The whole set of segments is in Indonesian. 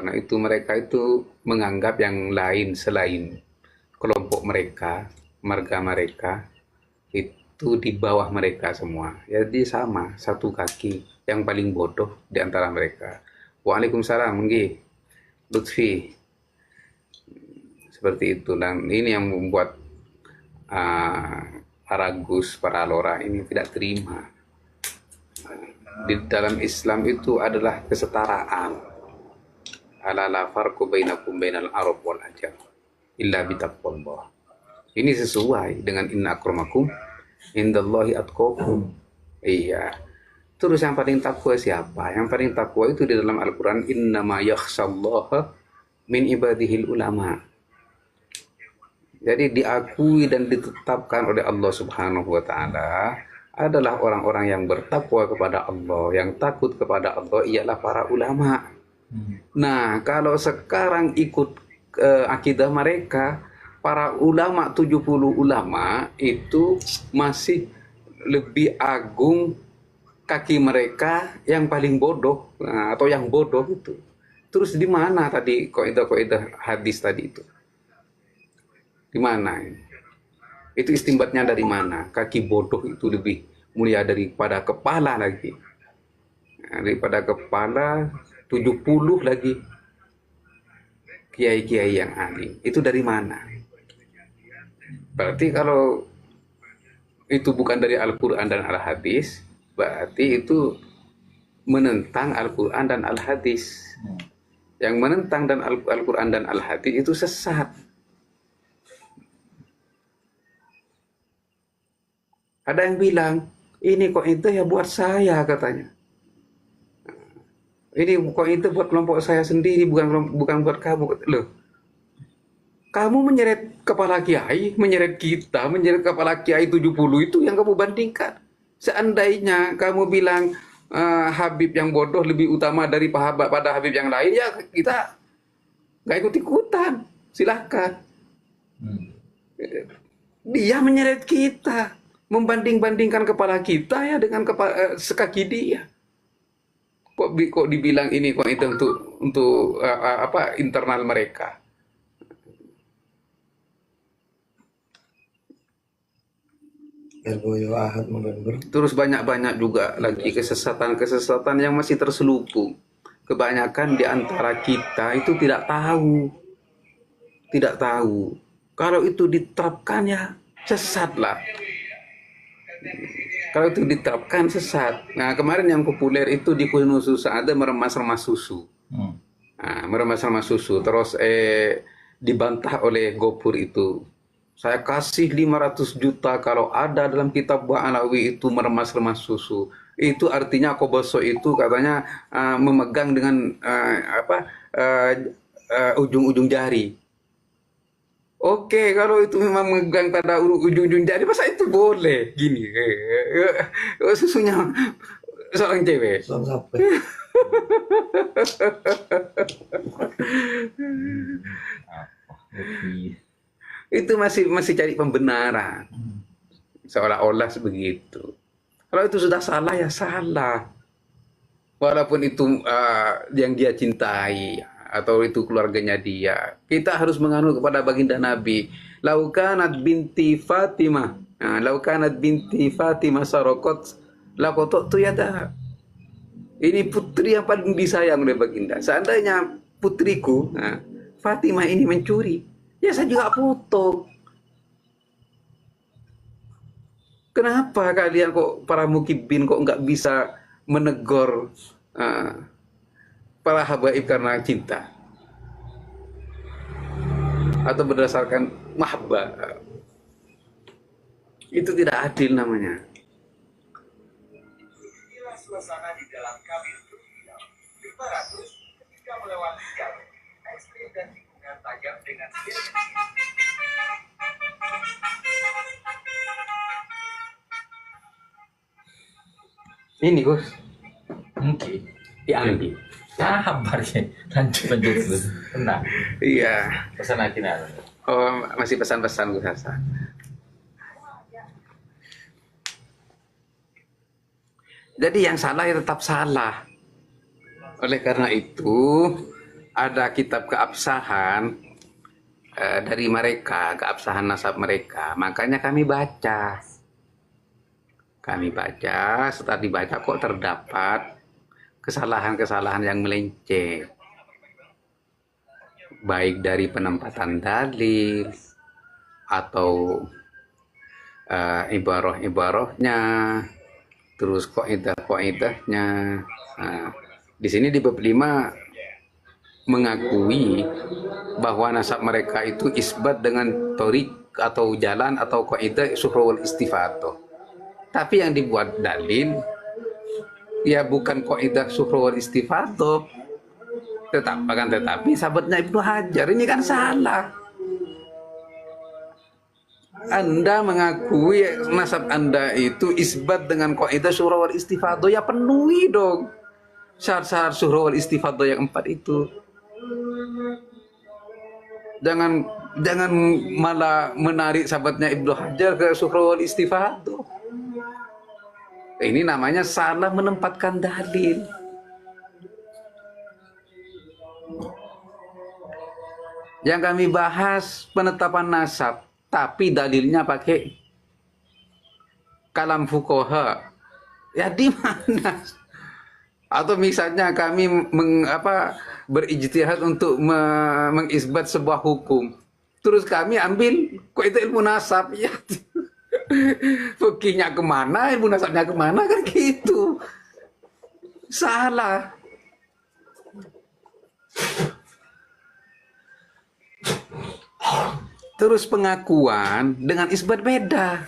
karena itu mereka itu menganggap yang lain selain kelompok mereka, marga mereka, itu di bawah mereka semua. Jadi sama, satu kaki yang paling bodoh di antara mereka. Waalaikumsalam, nggih, Lutfi. Seperti itu. Dan ini yang membuat para Gus, para Lora ini tidak terima. Di dalam Islam itu adalah kesetaraan. Ala la farqu bainakum bainal arab wal ajam illa bitaqwallah. Ini sesuai dengan inna akramakum indallahi atqakum. Iya. Terus yang paling takwa siapa? Yang paling takwa itu di dalam Al-Qur'an, innama yakhsyallaha min ibadihil ulama. Jadi diakui dan ditetapkan oleh Allah Subhanahu wa taala adalah orang-orang yang bertakwa kepada Allah, yang takut kepada Allah ialah para ulama. Nah, kalau sekarang ikut akidah mereka, para ulama 70 ulama itu masih lebih agung kaki mereka yang paling bodoh, atau yang bodoh itu. Terus di mana tadi kaidah-kaidah hadis tadi itu? Di mana ini? Itu istimbatnya dari mana? Kaki bodoh itu lebih mulia daripada kepala lagi. Nah, daripada kepala 70 lagi kiai-kiai yang ahli. Itu dari mana? Berarti kalau itu bukan dari Al-Quran dan Al-Hadis, berarti itu menentang Al-Quran dan Al-Hadis. Yang menentang dan Al-Quran dan Al-Hadis itu sesat. Ada yang bilang, ini kok itu ya buat saya katanya. Ini kok itu buat kelompok saya sendiri, bukan buat kamu. Loh, kamu menyeret kepala kiai, menyeret kita, menyeret kepala kiai 70 itu yang kamu bandingkan. Seandainya kamu bilang Habib yang bodoh lebih utama dari pada Habib yang lain, ya kita nggak ikut-ikutan. Silahkan. Dia menyeret kita, membanding-bandingkan kepala kita ya dengan sekaki dia. Kok dibilang ini kok itu untuk apa internal mereka. Terus banyak-banyak juga lagi kesesatan-kesesatan yang masih terselubung. Kebanyakan di antara kita itu tidak tahu. Tidak tahu. Kalau itu diterapkan ya sesatlah. Kalau itu diterapkan sesat. Nah, kemarin yang populer itu di Kunusus ada meremas-remas susu. Nah, meremas-remas susu. Terus dibantah oleh Gopur itu. Saya kasih 500 juta kalau ada dalam kitab Ba'alawi itu meremas-remas susu. Itu artinya Koboso itu katanya memegang dengan ujung-ujung jari. Oke, kalau itu memang megang pada ujung-ujung jari, masa itu boleh gini? Susunya seorang cewek. Itu masih cari pembenaran, seolah-olah begitu. Kalau itu sudah salah ya salah, walaupun itu yang dia cintai atau itu keluarganya dia. Kita harus menganut kepada baginda Nabi. Laukanat binti Fatimah, laukanat binti Fatimah sarokot lakotok tu yada. Ini putri yang paling disayang oleh baginda. Seandainya putriku Fatimah ini mencuri, ya saya juga potong. Kenapa kalian kok para mukibin kok nggak bisa menegur para habaib karena cinta atau berdasarkan mahabbah? Itu tidak adil namanya. Inilah suasana di dalam kabin terminal 500 ketika melewati jalur ekstrim dan tikungan tajam dengan ini Gus mungkin diambil. Sabar ya, lanjut terus. Tenang. Iya. Pesan lagi nih. Oh, masih pesan-pesan Gus Hasan. Jadi yang salah ya tetap salah. Oleh karena itu, ada kitab keabsahan dari mereka, keabsahan nasab mereka. Makanya kami baca. Setelah dibaca kok terdapat kesalahan-kesalahan yang melenceng. Baik dari penempatan dalil atau ibarah-ibarahnya, terus kaidah-kaidahnya. Nah, di sini di bab 5 mengakui bahwa nasab mereka itu isbat dengan torik atau jalan atau kaidah suhra wal istifadah. Tapi yang dibuat dalil ya bukan kaidah suhra wal istifadah, tetapi sahabatnya Ibnu Hajar ini kan salah. Anda mengakui nasab Anda itu isbat dengan kaidah suhra wal istifadah, ya penuhi dong syarat-syarat suhra wal istifadah yang 4 itu. Jangan malah menarik sahabatnya Ibnu Hajar ke suhra wal istifadah. Ini namanya salah menempatkan dalil. Yang kami bahas penetapan nasab, tapi dalilnya pakai kalam fuqaha. Ya di mana? Atau misalnya kami berijtihad untuk mengisbat sebuah hukum. Terus kami ambil kok itu ilmu nasab, ya. Fikihnya kemana, ilmu nasabnya kemana, kan gitu. Salah. Terus pengakuan dengan isbat beda.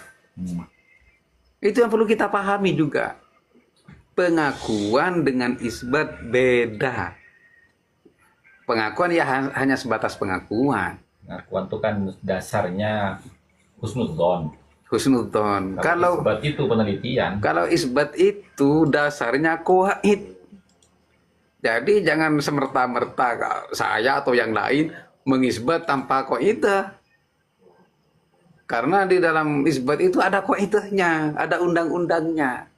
Itu yang perlu kita pahami juga. Pengakuan dengan isbat beda. Pengakuan ya hanya sebatas pengakuan. Pengakuan itu kan dasarnya husnudzon. Husnudzon. Kalau isbat itu penelitian. Kalau isbat itu dasarnya qawaid. Jadi jangan semerta-merta saya atau yang lain mengisbat tanpa kaidah. Karena di dalam isbat itu ada kaidahnya, ada undang-undangnya.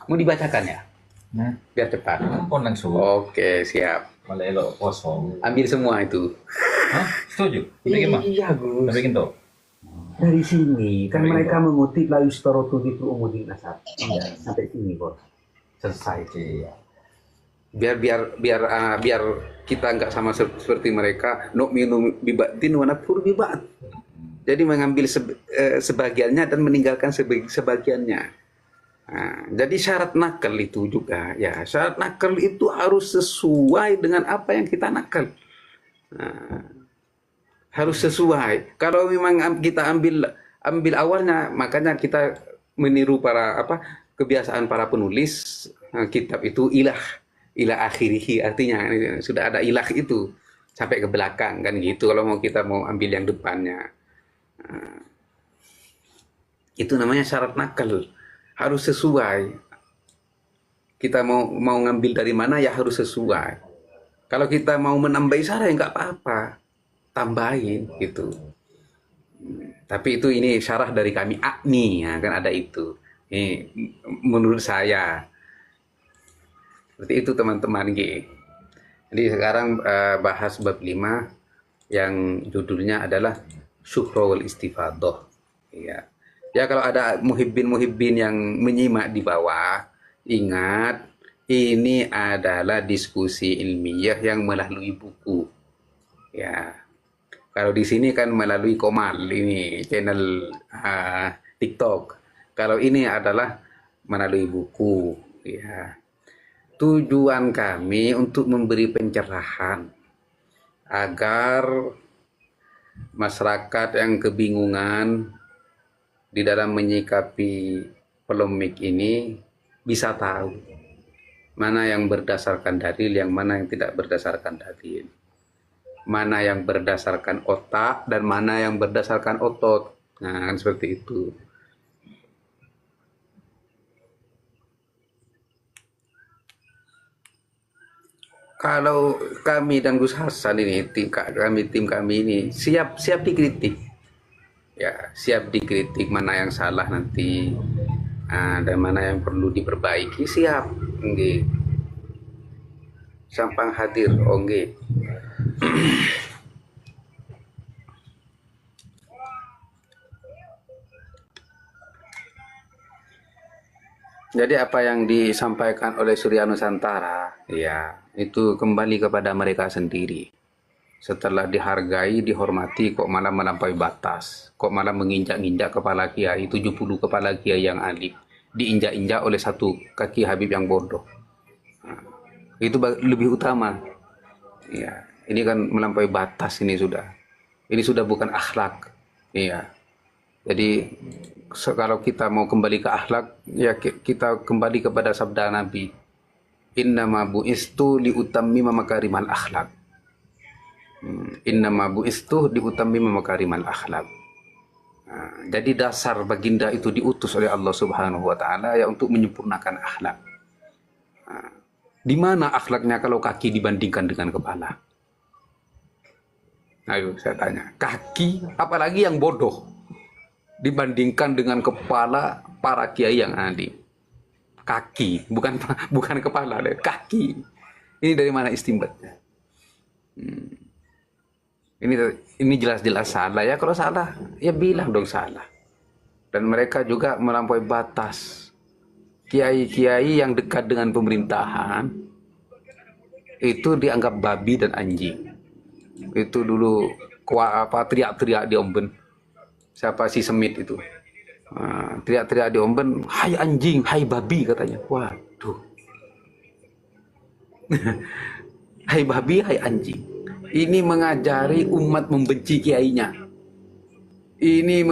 Mau dibacakan ya? Nah, Biar cepat. kon langsung. Oke, siap. Malah elok kosong. Ambil semua itu. Hah? Setuju? Bikin mah? Iya, Gus. Bikin tuh. Dari sini kan Dari mereka mengutip la yustarotu di umudin nasab. Iya, sampai sini, Bos. Selesai. Iya. Biar kita nggak sama seperti mereka, nu'minu bibatin wa nakfur bibat. Jadi mengambil sebagiannya dan meninggalkan sebagiannya. Nah, jadi syarat nakal itu juga, ya syarat nakal itu harus sesuai dengan apa yang kita nakal. Nah, harus sesuai. Kalau memang kita ambil awalnya, makanya kita meniru kebiasaan para penulis kitab itu ilah akhirihi, artinya sudah ada ilah itu sampai ke belakang kan gitu. Kalau kita mau ambil yang depannya, itu namanya syarat nakal. Harus sesuai. Kita mau ngambil dari mana ya harus sesuai. Kalau kita mau menambah syarat ya nggak apa-apa, tambahin gitu. Tapi ini syarah dari kami Akmi, ya, kan ada itu. Ini menurut saya. Seperti itu teman-teman. Jadi sekarang bahas bab 5 yang judulnya adalah syuhra wal istifadah. Ya. Ya, kalau ada muhibbin yang menyimak di bawah, ingat ini adalah diskusi ilmiah yang melalui buku. Ya. Kalau di sini kan melalui Komal, ini channel TikTok. Kalau ini adalah melalui buku. Ya. Tujuan kami untuk memberi pencerahan agar masyarakat yang kebingungan di dalam menyikapi polemik ini bisa tahu mana yang berdasarkan dalil, yang mana yang tidak berdasarkan dalil, mana yang berdasarkan otak dan mana yang berdasarkan otot. Nah, kan seperti itu. Kalau kami dan Gus Hasan ini, tim kami ini siap dikritik. Ya, siap dikritik mana yang salah nanti. Dan mana yang perlu diperbaiki siap, nggih. Sampang hadir, nggih. Jadi apa yang disampaikan oleh Surya Nusantara, ya, itu kembali kepada mereka sendiri. Setelah dihargai, dihormati, kok malah melampaui batas. Kok malah menginjak-injak kepala kiai, 70 kepala kiai yang alim. Diinjak-injak oleh satu kaki Habib yang bodoh. Nah, itu lebih utama. Ya, ini kan melampaui batas ini sudah. Ini sudah bukan akhlak. Iya. Jadi kalau kita mau kembali ke akhlak, ya kita kembali kepada sabda Nabi. Innama bu'istu liutammima makarimal akhlak. Innama bu'istu liutammima makarimal akhlak. Jadi dasar baginda itu diutus oleh Allah Subhanahu wa taala ya untuk menyempurnakan akhlak. Di mana akhlaknya kalau kaki dibandingkan dengan kepala? Ayo saya tanya, kaki apalagi yang bodoh dibandingkan dengan kepala para kiai yang alim. Kaki, bukan kepala, kaki. Ini dari mana istimbatnya? Ini jelas-jelas salah ya. Kalau salah, ya bilang dong salah. Dan mereka juga melampaui batas. Kiai-kiai yang dekat dengan pemerintahan itu dianggap babi dan anjing. Itu dulu teriak-teriak di Omben. Siapa si Semit itu? Teriak-teriak di Omben, hai anjing, hai babi katanya. Waduh. Hai babi, hai anjing. Ini mengajari umat membenci kiainya. Ini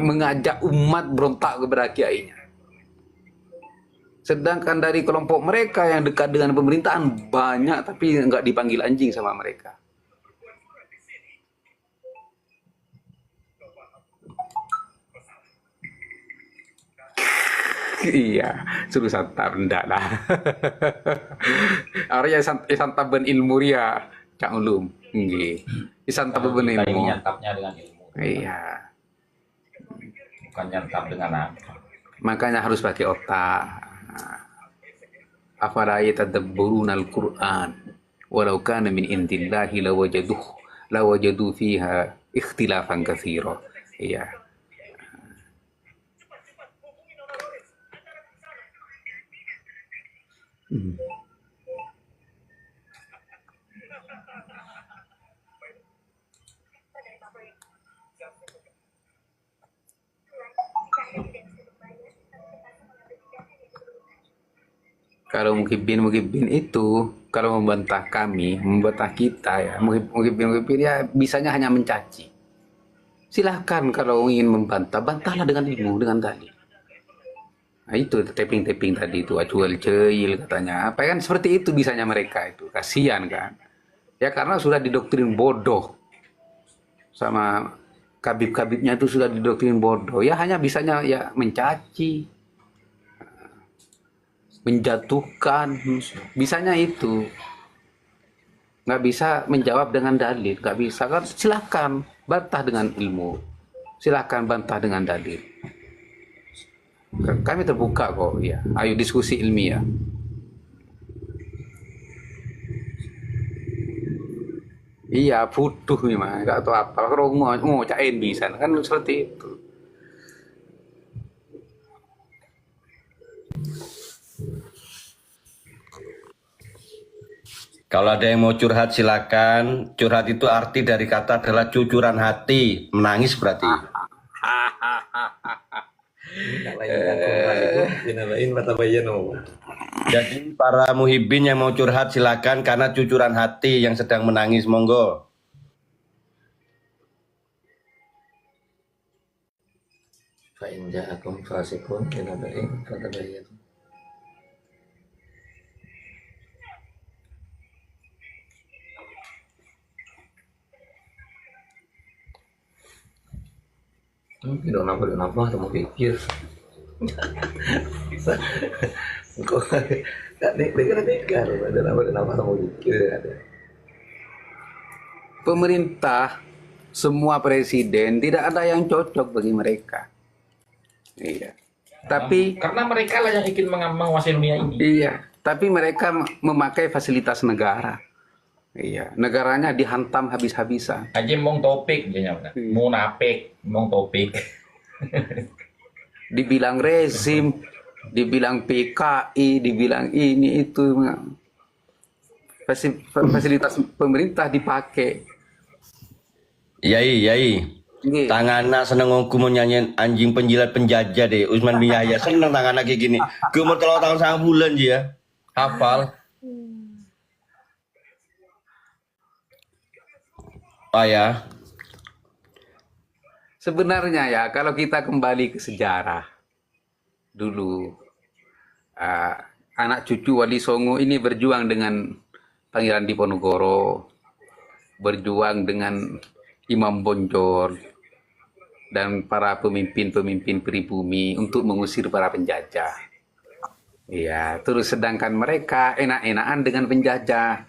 mengajak umat berontak kepada kiainya. Sedangkan dari kelompok mereka yang dekat dengan pemerintahan banyak tapi nggak dipanggil anjing sama mereka. Iya, suruh santap enggak lah. Arya santap ben ilmu ria, Cak Ulum. Nggih. Santap ben Kita ini ilmu. nyantapnya dengan ilmu. Iya. Bukan nyantap dengan apa. Makanya harus pakai otak. Afala yatadabburuna al-Qur'an walau kana min indillahi lawajadu fiha ikhtilafan katsira. Iya. Kalau muhibbin itu kalau membantah kami, membantah kita ya, muhibbin ya bisanya hanya mencaci. Silahkan kalau ingin membantah, bantahlah dengan ilmu, dengan dalil. Nah itu taping tadi itu acual ceil katanya. Apa kan seperti itu bisanya mereka itu. Kasihan kan. Ya karena sudah didoktrin bodoh. Sama kabib-kabibnya itu sudah didoktrin bodoh. Ya hanya bisanya ya mencaci, menjatuhkan, bisanya itu. Nggak bisa menjawab dengan dalil, nggak bisa kan? Silahkan bantah dengan ilmu, silahkan bantah dengan dalil. Kami terbuka kok, ya. Ayo diskusi ilmiah. Iya, butuh memang, nggak tahu apa. Kalau mau cain bisa, kan seperti itu. Kalau ada yang mau curhat silakan. Curhat itu arti dari kata adalah cucuran hati, menangis berarti. Jadi para muhibbin yang mau curhat silakan karena cucuran hati yang sedang menangis, monggo. Fa in ja'akum fasiqun binaba'in fatabayyanu. Tidak napa atau mau pikir. Kok nggak dengar ada nama atau mau pikir ada. Pemerintah, semua presiden tidak ada yang cocok bagi mereka. Iya. Tapi karena mereka lah yang ingin menguasai dunia ini. iya, tapi mereka memakai fasilitas negara. Iya, negaranya dihantam habis-habisan. Aja mong topik dia nyampe. Munafik, mong topik. Dibilang rezim, dibilang PKI, dibilang ini itu. Fasilitas pemerintah dipakai. Yai. Ini Tangana seneng aku mau nyanyiin anjing penjilat penjajah deh. Usman bin Yahya seneng tangana kayak gini. Gue mau telur tahun 1 bulan dia. Hafal. Oh ya. sebenarnya ya kalau kita kembali ke sejarah dulu, anak cucu Wali Songo ini berjuang dengan Pangeran Diponegoro, berjuang dengan Imam Bonjol dan para pemimpin-pemimpin pribumi untuk mengusir para penjajah. Ya, terus sedangkan mereka enak-enakan dengan penjajah,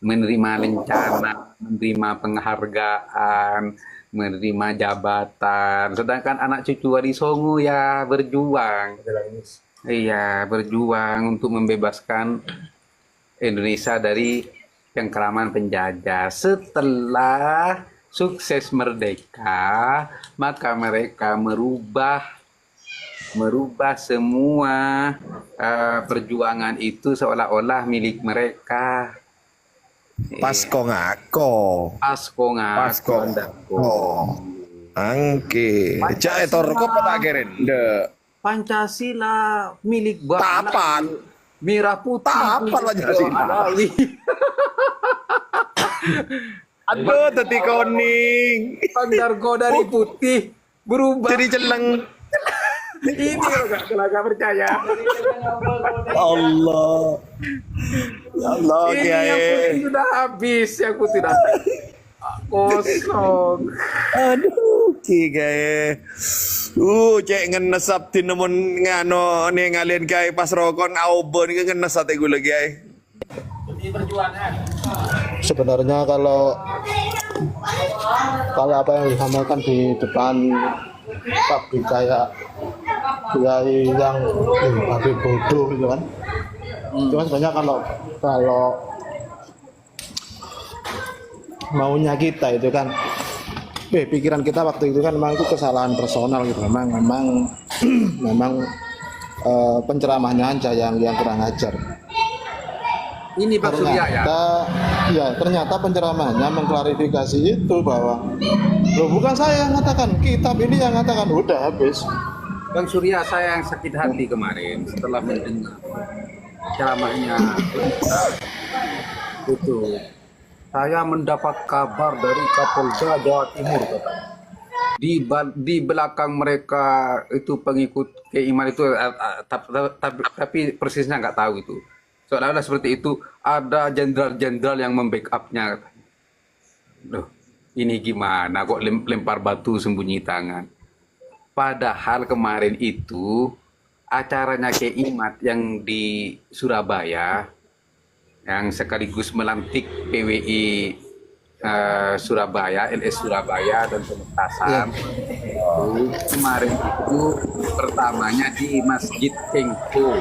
menerima lencana, menerima penghargaan, menerima jabatan. Sedangkan anak cucu Wali Songo ya berjuang. Iya, berjuang untuk membebaskan Indonesia dari cengkraman penjajah. Setelah sukses merdeka, maka mereka merubah semua perjuangan itu seolah-olah milik mereka. Pasko ngako. Pasko Pasko. Oh. Angke. Cak etor kok tak keren. De. Pancasila milik Bapak. Tapan. Merah putih. Tapan lah Pancasila. Aduh, tadi koning. Pandargo dari putih berubah. Jadi celeng. Ini loh gak percaya. Allah. Ya Allah, Ini yang Kiai. putih sudah habis, yang putih sudah kosong. Aduh, Kiai. Cek ngenesap di nemun ngano nih ngalian Kiai pas rokon aubon ngenesat gue lagi Kiai. Sebenarnya kalau apa yang disampaikan di depan publik kayak kiai yang habis bodoh gitu kan. Cuma sebenarnya kalau maunya kita itu kan pikiran kita waktu itu kan memang itu kesalahan personal gitu. Memang penceramahnya aja yang kurang ajar. Ini Pak Surya ya. Ternyata penceramahnya mengklarifikasi itu bahwa loh bukan saya yang mengatakan, kitab ini yang mengatakan, udah habis. Bang Surya, saya yang sakit hati kemarin setelah mendengar ceramahnya itu. Saya mendapat kabar dari Kapolda Jawa Timur katanya. Di belakang mereka itu pengikut Kiai itu, tapi persisnya nggak tahu itu. Soalnya seperti itu, ada jenderal-jenderal yang membackup-nya. Loh, ini gimana kok lempar batu sembunyi tangan? Padahal kemarin itu acaranya Kiai Imat yang di Surabaya, yang sekaligus melantik PWI Surabaya, LS Surabaya dan pementasan. Kemarin itu pertamanya di Masjid Kengko.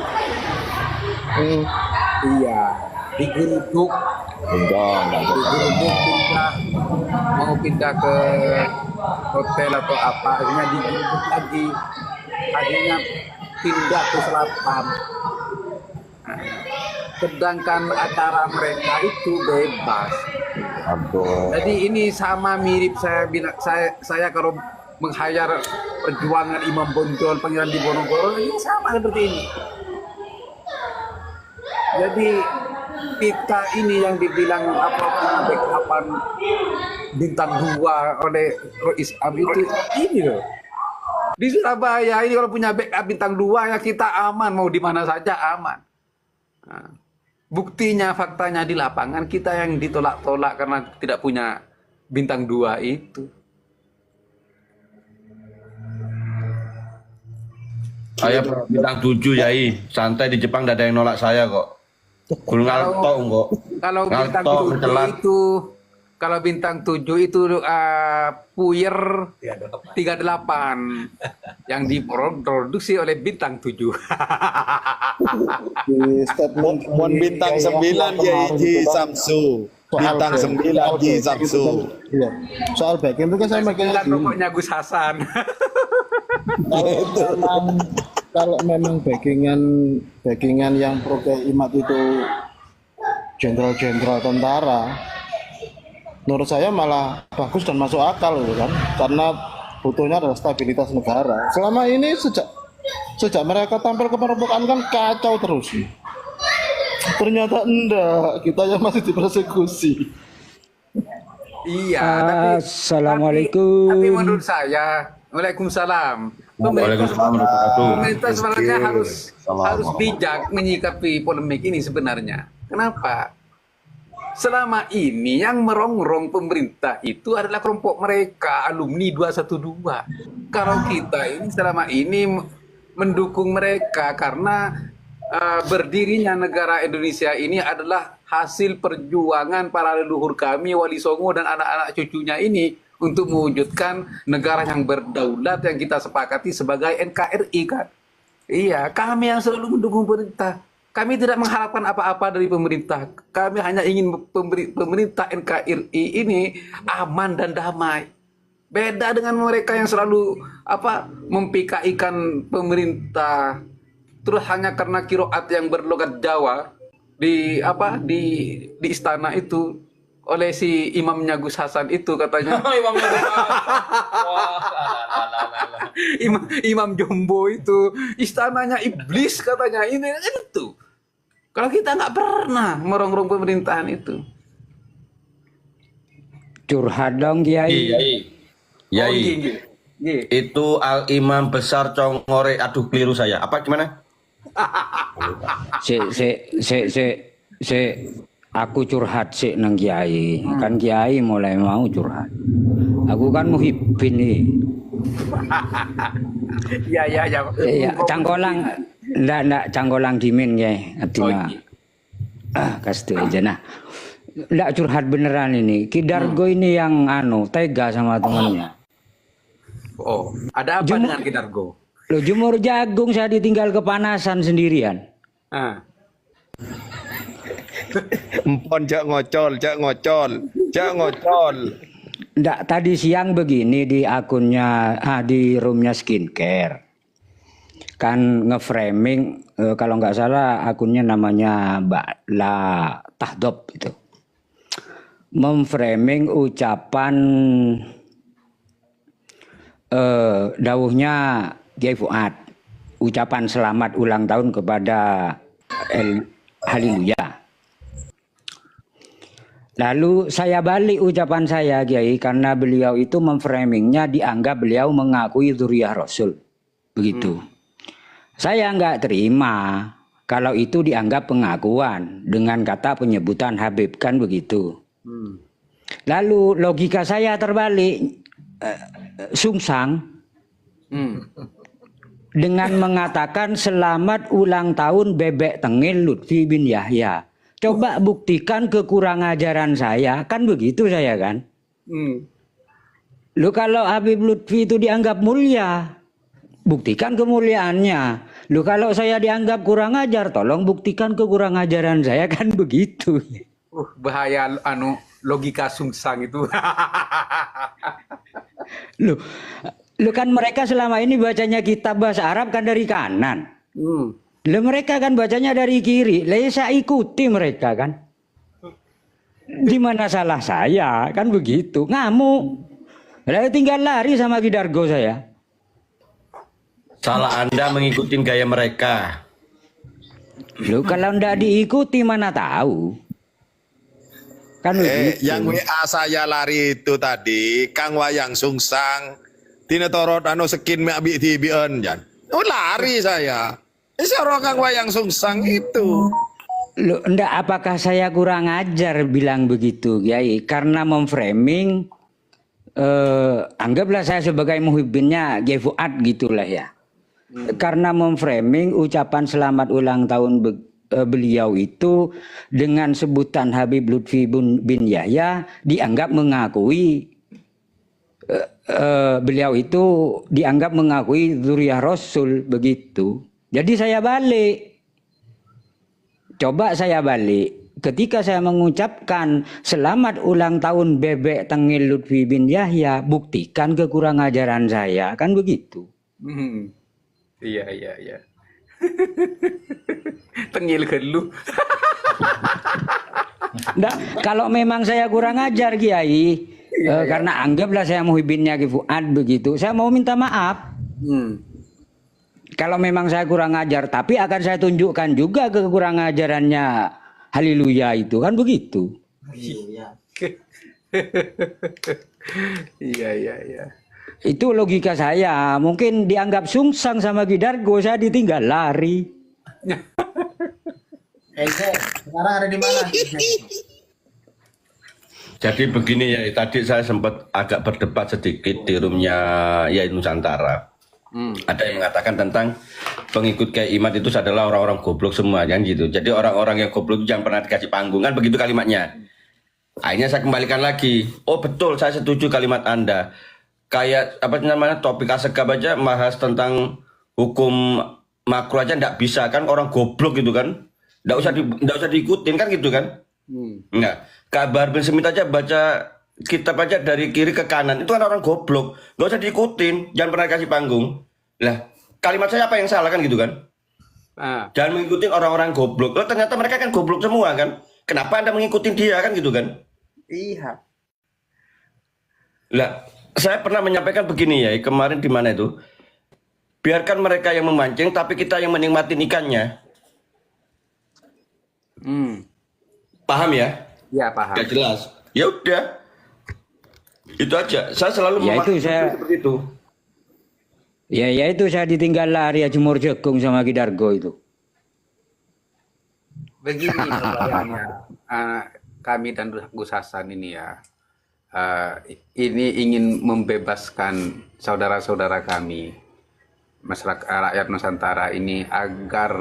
Iya, digeruduk pindah ke hotel atau apa, akhirnya digeruduk lagi, akhirnya pindah ke selatan. Sedangkan acara mereka itu bebas. Jadi ini sama mirip saya kalau menghayar perjuangan Imam Bonjol, Pangeran Diponegoro, ini sama seperti ini. Jadi kita ini yang dibilang backupan bintang 2 oleh Rois Am itu ini loh. Di Surabaya ini kalau punya backup bintang 2 ya kita aman, mau di mana saja aman. Nah, buktinya faktanya di lapangan kita yang ditolak-tolak karena tidak punya bintang 2 itu. Saya bintang 7 Yai. Santai, di Jepang tidak ada yang nolak saya kok. Kalau Kalau bintang 7 itu Kalau bintang 7 itu puyer 38 yang diproduksi oleh bintang 7. Di statement Mon bintang 9 ya Ji Samsu. Bintang 9 Ji Samsu. Iya. Soal backing itu kan saya makanya gini. Pokoknya Gus Hasan. Kalau memang backingan yang pro imat itu jenderal-jenderal tentara, menurut saya malah bagus dan masuk akal gitu kan, karena butuhnya adalah stabilitas negara. Selama ini sejak mereka tampil ke permukaan kan kacau terus. Ternyata enggak, kita yang masih dipersekusi. Iya, tapi Assalamualaikum. tapi menurut saya, Waalaikumsalam. Waalaikumsalam warahmatullahi wabarakatuh. Pemerintah sebenarnya harus bijak menyikapi polemik ini sebenarnya. Kenapa? Selama ini yang merongrong pemerintah itu adalah kelompok mereka, alumni 212. Kalau kita ini selama ini mendukung mereka karena berdirinya negara Indonesia ini adalah hasil perjuangan para leluhur kami, Wali Songo dan anak-anak cucunya ini untuk mewujudkan negara yang berdaulat yang kita sepakati sebagai NKRI kan. Iya, kami yang selalu mendukung pemerintah. Kami tidak mengharapkan apa-apa dari pemerintah. Kami hanya ingin pemerintah NKRI ini aman dan damai. Beda dengan mereka yang selalu mempikaikan pemerintah. Terus hanya karena kiroat yang berlogat Jawa di istana itu oleh si imamnya Gus Hasan itu katanya. Imam Jombo itu istananya iblis katanya. Ini kan itu. Kalau kita nggak pernah merongrong pemerintahan itu. Curhat dong Kiai. Yai. Itu Al Imam Besar Congore. Aduh keliru saya. Apa gimana? Aku curhat sih nang Kiai. Kan Kiai mulai mau curhat. Aku kan muhibbin nih. Ya. Ya, cangkolang ndak cangkolang dimin ya artinya. Kasih aja nah. Ndak curhat beneran ini. Kidargo ini yang tega sama temannya. Oh, ada apa dengan Kidargo? Lo jemur jagung saya ditinggal kepanasan sendirian. Empon jak ngocol. Nggak, tadi siang begini di akunnya, di roomnya skincare. Kan nge-framing, kalau nggak salah akunnya namanya Mbak La Tahdop itu. Memframing ucapan dawuhnya Kiai Fuad. Ucapan selamat ulang tahun kepada Haleluya. Lalu saya balik ucapan saya Kiai karena beliau itu memframingnya dianggap beliau mengakui dzurriyyah Rasul. Begitu. Saya nggak terima kalau itu dianggap pengakuan dengan kata penyebutan Habib kan begitu. Lalu logika saya terbalik, sungsang dengan mengatakan selamat ulang tahun Bebek Tengil Lutfi bin Yahya. Coba buktikan kekurang ajaran saya, kan begitu saya kan. Lu kalau Habib Lutfi itu dianggap mulia, buktikan kemuliaannya. Lu kalau saya dianggap kurang ajar, tolong buktikan kekurang ajaran saya, kan begitu. Bahaya logika sungsang itu. Lu kan mereka selama ini bacanya kitab bahasa Arab kan dari kanan. Lah mereka kan bacanya dari kiri. Lah saya ikuti mereka kan. Di mana salah saya? Kan begitu. Ngamuk. Lah tinggal lari sama Kidargo saya. Salah Anda mengikuti gaya mereka. Lu kalau ndak diikuti mana tahu. Kan begitu. Yang WA saya lari itu tadi Kang Wayang Sungsang tina torot skin me abi tibien jan. Oh lari saya. Siapa Kang Wayang Sungsang itu? Loh, enggak, apakah saya kurang ajar bilang begitu, Kiai? Karena memframing, anggaplah saya sebagai muhibbinnya Kiai Fuad gitulah ya. Karena memframing ucapan selamat ulang tahun beliau itu dengan sebutan Habib Lutfi bin Yahya dianggap mengakui beliau itu dianggap mengakui dzurriyyah Rasul begitu. Jadi saya balik. Coba saya balik. Ketika saya mengucapkan selamat ulang tahun Bebek Tengil Lutfi bin Yahya, buktikan kekurangan ajaran saya, kan begitu. Iya. Tengil gelu. Nggak, kalau memang saya kurang ajar Kiai, karena anggaplah saya muhibinnya Ki Fuad begitu, saya mau minta maaf. Kalau memang saya kurang ajar, tapi akan saya tunjukkan juga kekurangan ajarannya Haleluya itu, kan begitu. Iya. Itu logika saya. Mungkin dianggap sungsang sama Gidargo, saya ditinggal lari. Sekarang ada di mana? Jadi begini ya, tadi saya sempat agak berdebat sedikit di roomnya Yai Nusantara. Ada yang mengatakan tentang pengikut Kiai Imad itu adalah orang-orang goblok semua, kan gitu. Jadi orang-orang yang goblok jangan pernah dikasih panggung, kan begitu kalimatnya. Akhirnya saya kembalikan lagi. Oh betul, saya setuju kalimat Anda. Kayak apa namanya topik Asegab aja bahas tentang hukum makro aja nggak bisa, kan orang goblok gitu kan. Nggak usah diikutin kan gitu kan. Nah, kabar bin Semit aja baca kitab aja dari kiri ke kanan, itu kan orang goblok, nggak usah diikutin, jangan pernah kasih panggung. Lah, kalimat saya apa yang salah kan gitu kan? Jangan mengikuti orang-orang goblok. Loh, ternyata mereka kan goblok semua kan? Kenapa Anda mengikuti dia kan gitu kan? Iya. Lah, saya pernah menyampaikan begini ya, kemarin di mana itu? Biarkan mereka yang memancing, tapi kita yang menikmati ikannya. Paham ya? Ya paham. Gak jelas. Ya udah. Itu aja. Saya selalu Ya itu saya seperti itu. Ya itu saya ditinggal lari jemur jagung sama Gidargo itu. Begini pertanyaannya, kami dan Gus Hasan ini ya, ini ingin membebaskan saudara-saudara kami, masyarakat rakyat Nusantara ini agar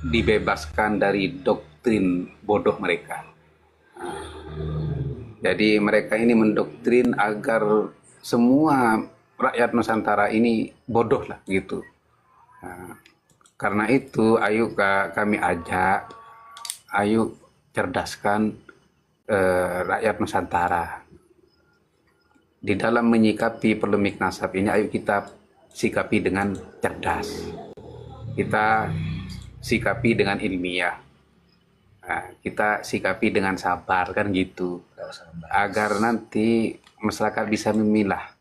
dibebaskan dari doktrin bodoh mereka. Jadi mereka ini mendoktrin agar semua rakyat Nusantara ini bodoh lah gitu. Karena itu ayo kami ajak, ayo cerdaskan rakyat Nusantara. Di dalam menyikapi polemik nasab ini, ayo kita sikapi dengan cerdas. Kita sikapi dengan ilmiah. Kita sikapi dengan sabar kan gitu. Agar nanti masyarakat bisa memilah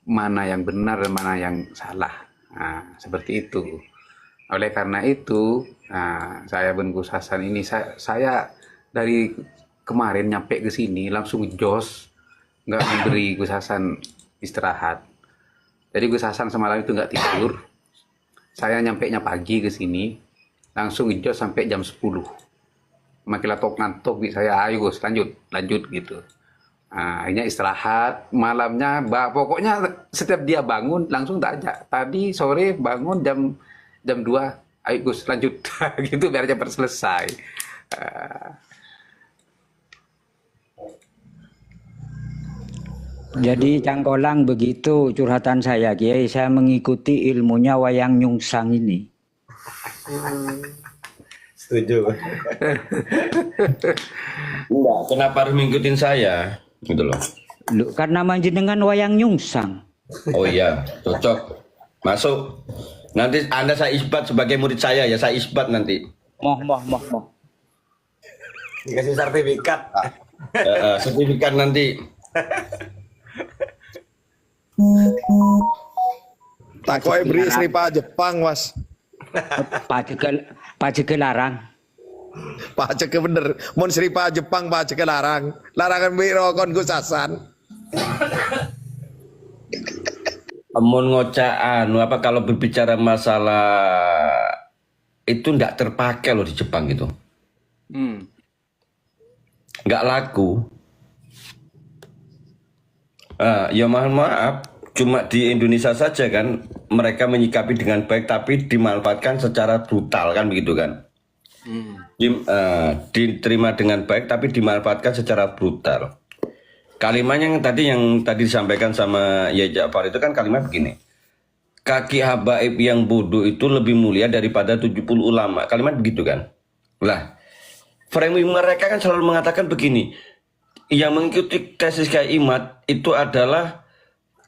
mana yang benar dan mana yang salah. Seperti itu. Oleh karena itu, saya bin Gus Hasan ini saya dari kemarin nyampe ke sini langsung jos, nggak memberi Gus Hasan istirahat. Jadi Gus Hasan semalam itu nggak tidur. Saya nyampe nya pagi ke sini, langsung jos sampai jam 10. Makin ngantuk saya, ayo Gus lanjut gitu. Akhirnya istirahat, malamnya pokoknya setiap dia bangun langsung tak ajak. Tadi sore bangun jam 2, ayo Gus lanjut gitu biar cepat selesai. Jadi Cangkolang begitu curhatan saya Kiai, saya mengikuti ilmunya Wayang Nyungsang ini. Setuju. Enggak, kenapa harus mengikutin saya? Gitu loh. Loh, karena manjenengan Wayang Nyungsang. Oh iya, cocok. Masuk. Nanti Anda saya isbat sebagai murid saya ya, saya isbat nanti. Moh. Dikasih sertifikat. Sertifikat nanti. Takoke beri seripa Jepang, Was. Pajak larang. Pak Ceke bener. Mun seripa Jepang Pak Ceke larang. Larangan beri rokon Gus Hasan. Mun ngocaan, apa kalau berbicara masalah itu nggak terpakai loh di Jepang gitu. Nggak laku. Ya mohon maaf, cuma di Indonesia saja kan mereka menyikapi dengan baik tapi dimanfaatkan secara brutal kan begitu kan. diterima dengan baik tapi dimanfaatkan secara brutal. Kalimat yang tadi disampaikan sama Yai Ja'far itu kan kalimat begini. Kaki habaib yang bodoh itu lebih mulia daripada 70 ulama. Kalimat begitu kan? Lah, framing mereka kan selalu mengatakan begini. Yang mengikuti tesis Kiai Imad itu adalah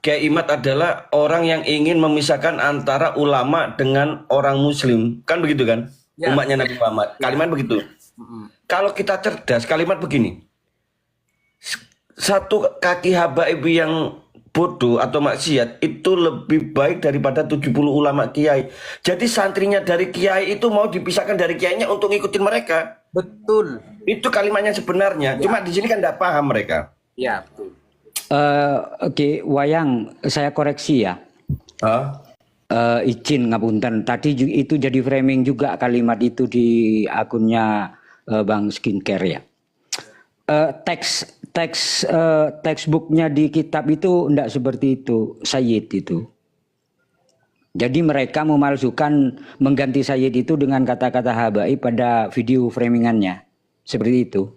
Kiai Imad adalah orang yang ingin memisahkan antara ulama dengan orang muslim. Kan begitu kan? Ya. Umatnya Nabi Muhammad. Kalimat begitu. Kalau kita cerdas, kalimat begini. Satu kaki habaib yang bodoh atau maksiat itu lebih baik daripada 70 ulama kiai. Jadi santrinya dari kiai itu mau dipisahkan dari kiainya untuk ngikutin mereka. Betul. Itu kalimatnya sebenarnya. Cuma di sini kan tidak paham mereka. Ya, betul. Oke, Wayang, saya koreksi ya. Izin ngapunten. Tadi itu jadi framing juga kalimat itu di akunnya Bang Skincare ya. Textbooknya di kitab itu tidak seperti itu, Sayyid itu. Jadi mereka memalsukan, mengganti Sayyid itu dengan kata-kata habaib pada video framingannya, seperti itu.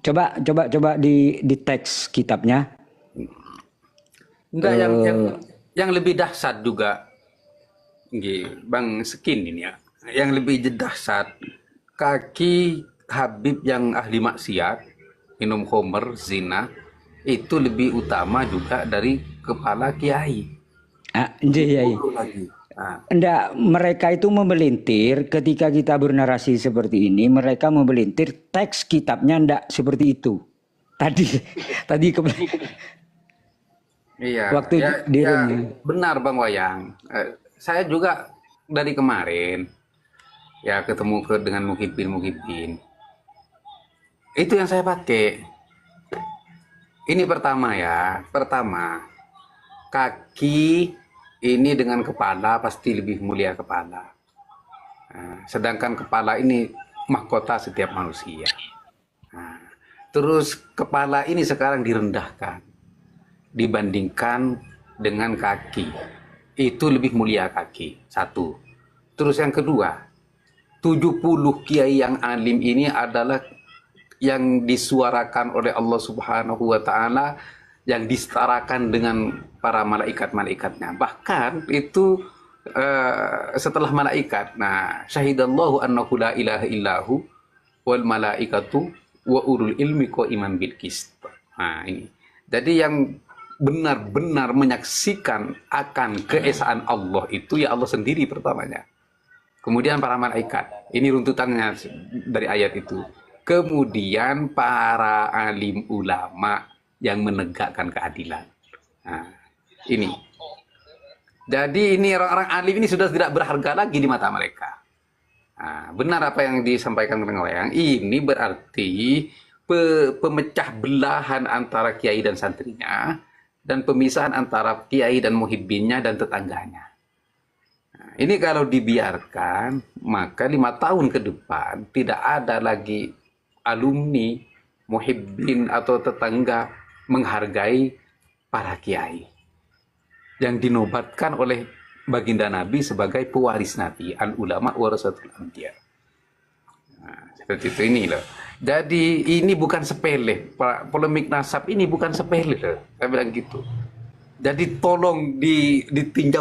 Coba di teks kitabnya. Enggak, yang lebih dahsyat juga, Bang Skin ini ya. Yang lebih dahsyat, kaki Habib yang ahli maksiat, minum khamr, zina, itu lebih utama juga dari kepala kiai. Iya. Nah, Enggak, mereka itu memelintir ketika kita bernarasi seperti ini, mereka memelintir teks kitabnya enggak seperti itu. Tadi iya. Waktu Benar Bang Wayang. Saya juga dari kemarin ya ketemu dengan muhibin. Itu yang saya pakai. Ini pertama ya. Pertama, kaki ini dengan kepala pasti lebih mulia kepala. Nah, sedangkan kepala ini mahkota setiap manusia. Nah, terus kepala ini sekarang direndahkan dibandingkan dengan kaki. Itu lebih mulia kaki. Satu. Terus yang kedua, 70 kiai yang alim ini adalah yang disuarakan oleh Allah Subhanahu wa Ta'ala, yang disetarakan dengan para malaikat-malaikatnya. Bahkan itu setelah malaikat, nah, syahidallahu annahu la ilaha illahu wal malaikatu wa ulul ilmi qaiman bil qist. Nah, ini. Jadi yang benar-benar menyaksikan akan keesaan Allah itu ya Allah sendiri pertamanya. Kemudian para malaikat. Ini runtutannya dari ayat itu. Kemudian para alim ulama yang menegakkan keadilan. Nah, ini. Jadi ini orang-orang alim ini sudah tidak berharga lagi di mata mereka. Nah, benar apa yang disampaikan oleh Wayang. Ini berarti pemecah belahan antara kiai dan santrinya, dan pemisahan antara kiai dan muhibbinnya dan tetangganya. Nah, ini kalau dibiarkan, maka 5 tahun ke depan tidak ada lagi alumni, muhibbin atau tetangga menghargai para kiai yang dinobatkan oleh baginda Nabi sebagai pewaris Nabi, al ulama warasatul anbiya. Nah, seperti itu ini loh. Jadi ini bukan sepele, polemik nasab ini bukan sepele loh. Saya bilang gitu. Jadi tolong ditinjau